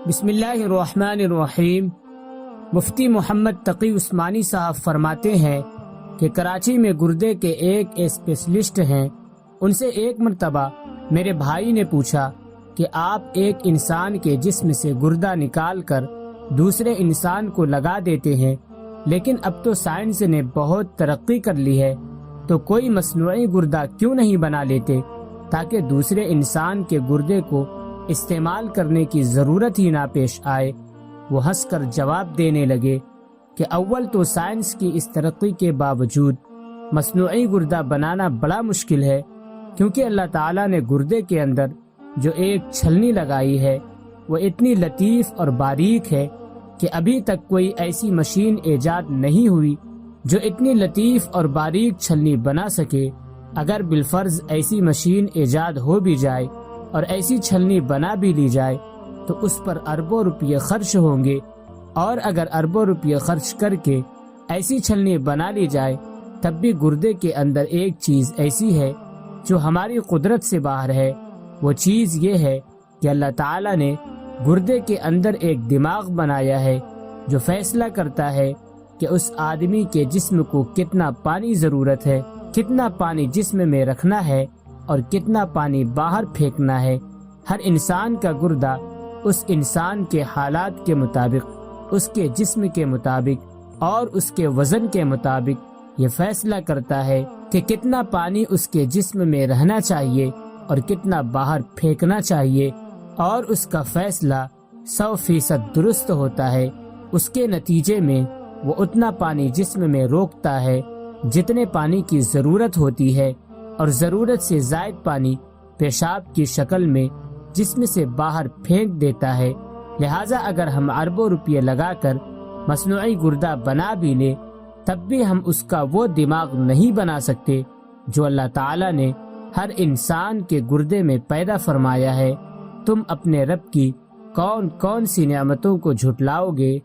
بسم اللہ الرحمن الرحیم۔ مفتی محمد تقی عثمانی صاحب فرماتے ہیں کہ کراچی میں گردے کے ایک اسپیشلسٹ ہیں۔ ان سے ایک مرتبہ میرے بھائی نے پوچھا کہ آپ ایک انسان کے جسم سے گردہ نکال کر دوسرے انسان کو لگا دیتے ہیں، لیکن اب تو سائنس نے بہت ترقی کر لی ہے، تو کوئی مصنوعی گردہ کیوں نہیں بنا لیتے تاکہ دوسرے انسان کے گردے کو استعمال کرنے کی ضرورت ہی نہ پیش آئے۔ وہ ہنس کر جواب دینے لگے کہ اول تو سائنس کی اس ترقی کے باوجود مصنوعی گردہ بنانا بڑا مشکل ہے، کیونکہ اللہ تعالیٰ نے گردے کے اندر جو ایک چھلنی لگائی ہے وہ اتنی لطیف اور باریک ہے کہ ابھی تک کوئی ایسی مشین ایجاد نہیں ہوئی جو اتنی لطیف اور باریک چھلنی بنا سکے۔ اگر بالفرض ایسی مشین ایجاد ہو بھی جائے اور ایسی چھلنی بنا بھی لی جائے تو اس پر اربوں روپے خرچ ہوں گے، اور اگر اربوں روپے خرچ کر کے ایسی چھلنی بنا لی جائے تب بھی گردے کے اندر ایک چیز ایسی ہے جو ہماری قدرت سے باہر ہے۔ وہ چیز یہ ہے کہ اللہ تعالیٰ نے گردے کے اندر ایک دماغ بنایا ہے جو فیصلہ کرتا ہے کہ اس آدمی کے جسم کو کتنا پانی ضرورت ہے، کتنا پانی جسم میں رکھنا ہے اور کتنا پانی باہر پھینکنا ہے۔ ہر انسان کا گردہ اس انسان کے حالات کے مطابق، اس کے جسم کے مطابق اور اس کے وزن کے مطابق یہ فیصلہ کرتا ہے کہ کتنا پانی اس کے جسم میں رہنا چاہیے اور کتنا باہر پھینکنا چاہیے، اور اس کا فیصلہ 100% درست ہوتا ہے۔ اس کے نتیجے میں وہ اتنا پانی جسم میں روکتا ہے جتنے پانی کی ضرورت ہوتی ہے، اور ضرورت سے زائد پانی پیشاب کی شکل میں جسم سے باہر پھینک دیتا ہے۔ لہٰذا اگر ہم اربوں روپے لگا کر مصنوعی گردہ بنا بھی لیں تب بھی ہم اس کا وہ دماغ نہیں بنا سکتے جو اللہ تعالیٰ نے ہر انسان کے گردے میں پیدا فرمایا ہے۔ تم اپنے رب کی کون کون سی نعمتوں کو جھٹلاؤ گے